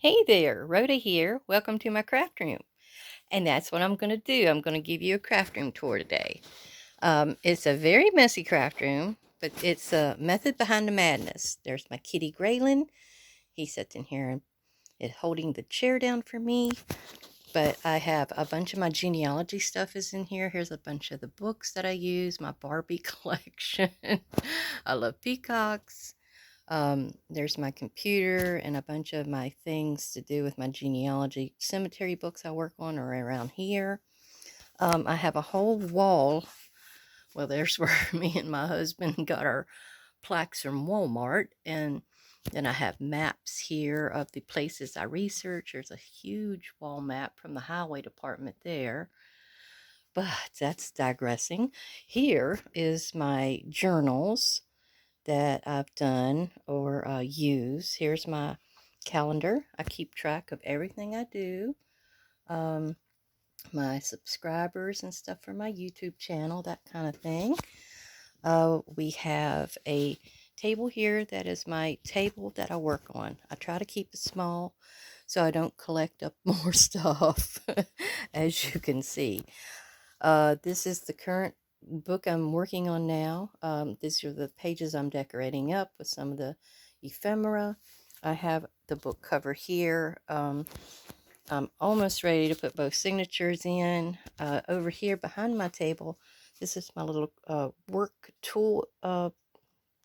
Hey there, Rhoda here. Welcome to my craft room. And that's what I'm going to do. I'm going to give you a craft room tour today. It's a very messy craft room, but it's a method behind the madness. There's my kitty Graylin. He sits in here and is holding the chair down for me. But I have a bunch of my genealogy stuff is in here. Here's a bunch of the books that I use, my Barbie collection. I love peacocks. There's my computer and a bunch of my things to do with my genealogy cemetery books I work on are around here. I have a whole wall. Well, there's where me and my husband got our plaques from Walmart. And then I have maps here of the places I research. There's a huge wall map from the highway department there. But that's digressing. Here is my journals that I've done or use. Here's my calendar. I keep track of everything I do. Um, my subscribers and stuff for my YouTube channel, that kind of thing. We have a table here that is my table that I work on. I try to keep it small so I don't collect up more stuff, as you can see. This is the current book I'm working on now. These are the pages I'm decorating up with some of the ephemera. I have the book cover here. I'm almost ready to put both signatures in. Over here behind my table, this is my little work tool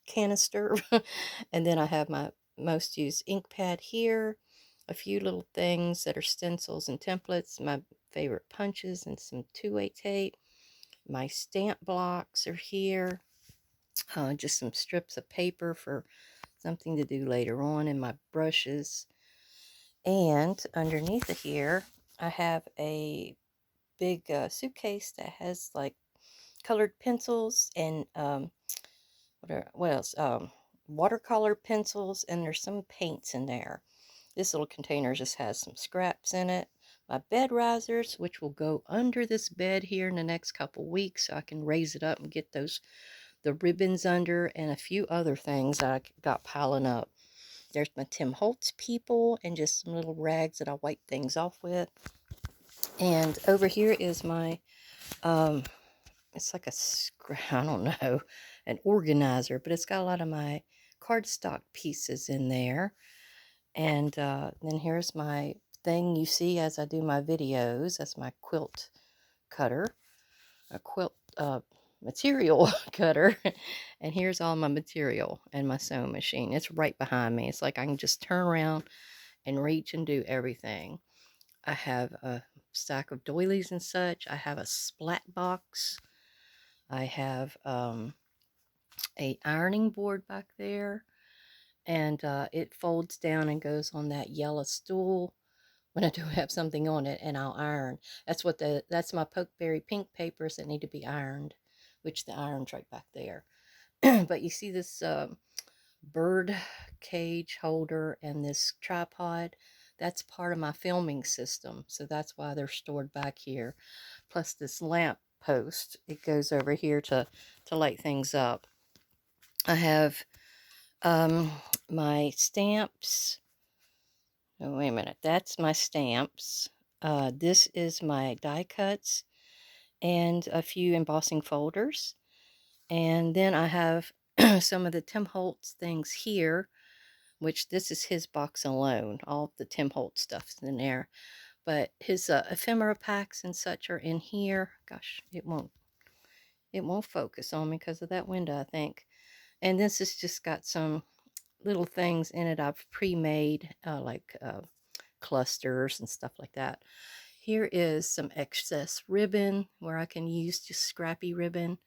canister. And then I have my most used ink pad here. A few little things that are stencils and templates. My favorite punches and some 2-way tape. My stamp blocks are here. Just some strips of paper for something to do later on, and my brushes. And underneath it here, I have a big suitcase that has like colored pencils and what else? Watercolor pencils, and there's some paints in there. This little container just has some scraps in it. My bed risers, which will go under this bed here in the next couple weeks, so I can raise it up and get the ribbons under, and a few other things that I got piling up. There's my Tim Holtz people and just some little rags that I wipe things off with. And over here is my it's like I don't know, an organizer, but it's got a lot of my cardstock pieces in there. And then here's my thing you see as I do my videos. That's my quilt cutter, a quilt material cutter. And here's all my material and my sewing machine. It's right behind me. It's like I can just turn around and reach and do everything. I have a stack of doilies and such. I have a splat box. I have a ironing board back there, and it folds down and goes on that yellow stool when I do have something on it, and I'll iron. That's my pokeberry pink papers that need to be ironed, which the iron's right back there. But you see this bird cage holder and this tripod. That's part of my filming system, so that's why they're stored back here. Plus this lamp post, it goes over here to light things up. I have my stamps. Oh, wait a minute. That's my stamps. This is my die cuts and a few embossing folders. And then I have some of the Tim Holtz things here, which this is his box alone. All the Tim Holtz stuff's in there. But his ephemera packs and such are in here. Gosh, it won't focus on me because of that window, I think. And this has just got some little things in it I've pre-made, like clusters and stuff like that. Here is some excess ribbon where I can use just scrappy ribbon.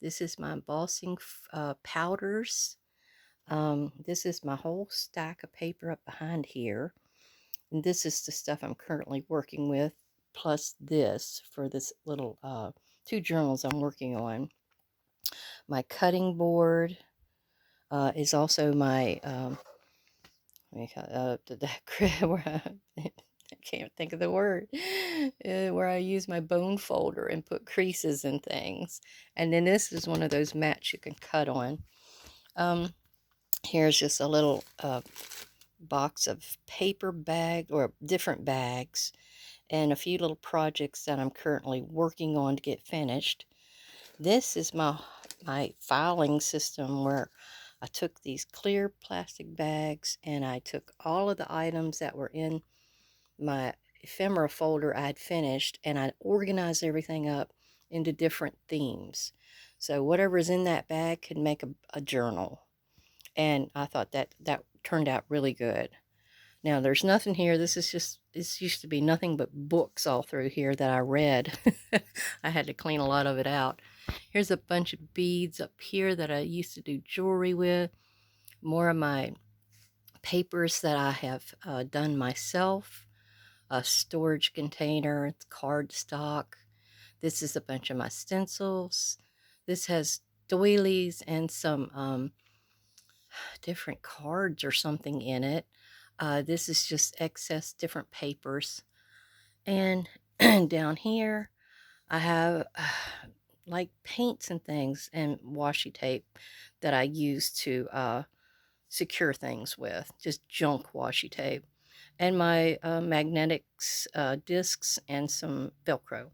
This is my embossing powders. This is my whole stack of paper up behind here. And this is the stuff I'm currently working with, plus this for this little 2 journals I'm working on. My cutting board is also my where I can't think of the word, where I use my bone folder and put creases and things. And then this is one of those mats you can cut on. Here's just a little box of paper bag or different bags and a few little projects that I'm currently working on to get finished. This is my filing system where I took these clear plastic bags and I took all of the items that were in my ephemera folder I had finished, and I organized everything up into different themes. So whatever's in that bag could make a journal. And I thought that turned out really good. Now there's nothing here. This used to be nothing but books all through here that I read. I had to clean a lot of it out. Here's a bunch of beads up here that I used to do jewelry with. More of my papers that I have done myself. A storage container, cardstock. This is a bunch of my stencils. This has doilies and some different cards or something in it. This is just excess different papers. And down here, I have like paints and things and washi tape that I use to secure things with, just junk washi tape. And my magnetics discs and some Velcro.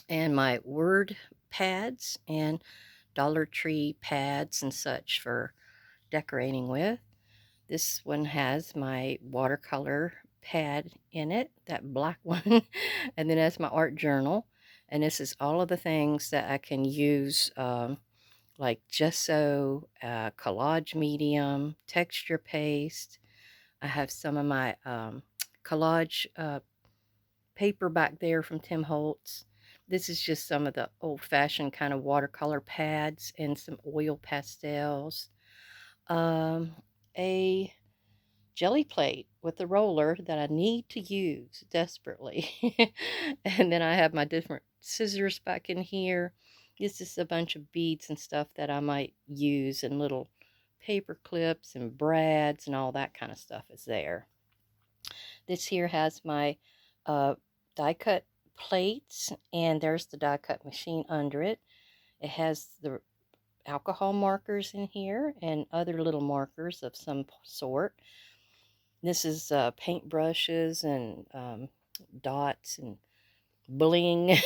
And my word pads and Dollar Tree pads and such for decorating with. This one has my watercolor pad in it, that black one. And then that's my art journal. And this is all of the things that I can use, like gesso, collage medium, texture paste. I have some of my collage paper back there from Tim Holtz. This is just some of the old-fashioned kind of watercolor pads and some oil pastels. A jelly plate with a roller that I need to use desperately. And then I have my different scissors back in here. This is a bunch of beads and stuff that I might use, and little paper clips and brads and all that kind of stuff is there. This here has my die cut plates, and there's the die cut machine under it. It has the alcohol markers in here and other little markers of some sort. This is paint brushes and dots and bling.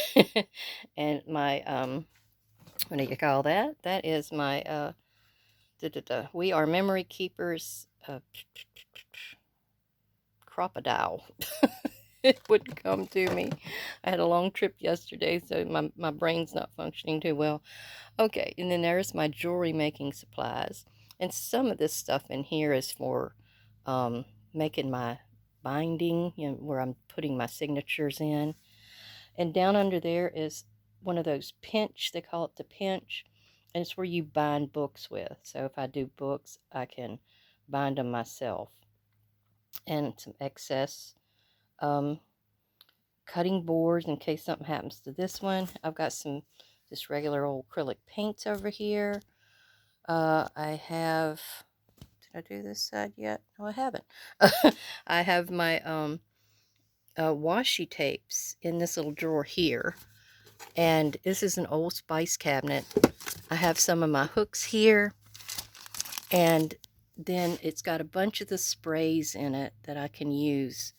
And my, what do you call that? That is my, We Are Memory Keepers crocodile. It wouldn't come to me. I had a long trip yesterday, so my brain's not functioning too well. Okay, and then there's my jewelry making supplies. And some of this stuff in here is for making my binding, where I'm putting my signatures in. And down under there is one of those pinch, they call it the pinch. And it's where you bind books with. So if I do books, I can bind them myself. And some excess cutting boards in case something happens to this one. I've got some just regular old acrylic paints over here. I have, did I do this side yet? No, I haven't. I have my washi tapes in this little drawer here. And this is an old spice cabinet. I have some of my hooks here. And then it's got a bunch of the sprays in it that I can use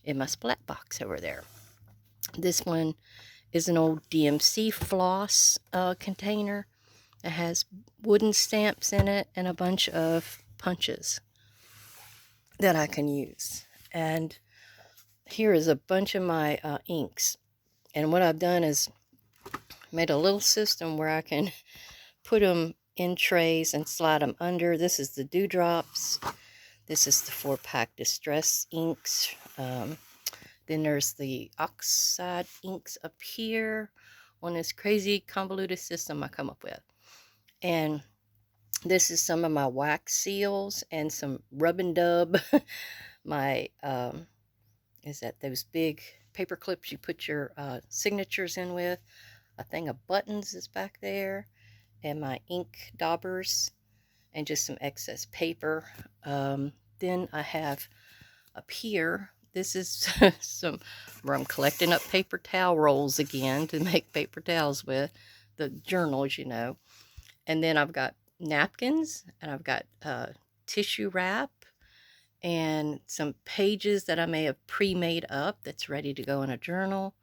in my splat box over there. This one is an old DMC floss container. It has wooden stamps in it and a bunch of punches that I can use. And here is a bunch of my inks. And what I've done is made a little system where I can put them in trays and slide them under. This is the dewdrops. This is the 4-pack distress inks. Then there's the oxide inks up here on this crazy convoluted system I come up with. And this is some of my wax seals and some rub and dub. My, is that those big paper clips you put your signatures in with. A thing of buttons is back there. And my ink daubers. And just some excess paper. Then I have up here, this is some where I'm collecting up paper towel rolls again to make paper towels with, the journals, you know. And then I've got napkins, and I've got tissue wrap, and some pages that I may have pre-made up that's ready to go in a journal.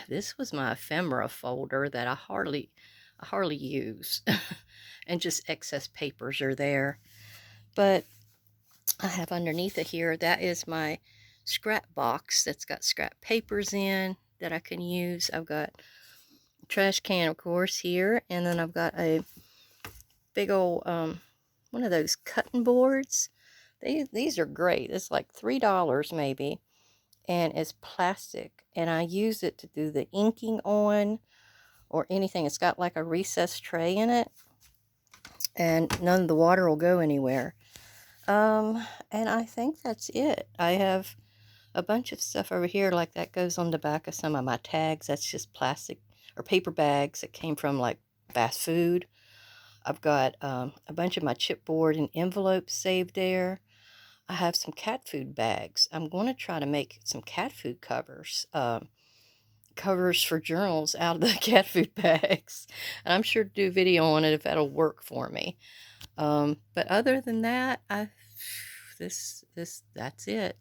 This was my ephemera folder that I hardly use, and just excess papers are there. But I have underneath it here, that is my scrap box that's got scrap papers in that I can use. I've got a trash can, of course, here, and then I've got a big old one of those cutting boards. These are great. It's like $3 maybe, and it's plastic, and I use it to do the inking on or anything. It's got like a recessed tray in it, and none of the water will go anywhere. And I think that's it. I have a bunch of stuff over here, like that goes on the back of some of my tags. That's just plastic or paper bags that came from like fast food. I've got a bunch of my chipboard and envelopes saved there. I have some cat food bags. I'm going to try to make some cat food covers. Covers for journals out of the cat food bags. And I'm sure to do a video on it if that'll work for me. But other than that, that's it.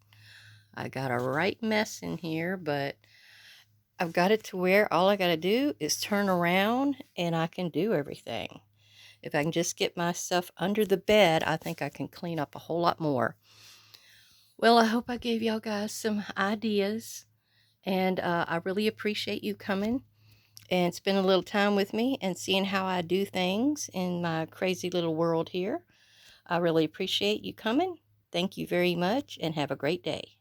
I got a right mess in here, but I've got it to where all I got to do is turn around and I can do everything. If I can just get my stuff under the bed, I think I can clean up a whole lot more. Well, I hope I gave y'all guys some ideas, and I really appreciate you coming and spending a little time with me and seeing how I do things in my crazy little world here. I really appreciate you coming. Thank you very much, and have a great day.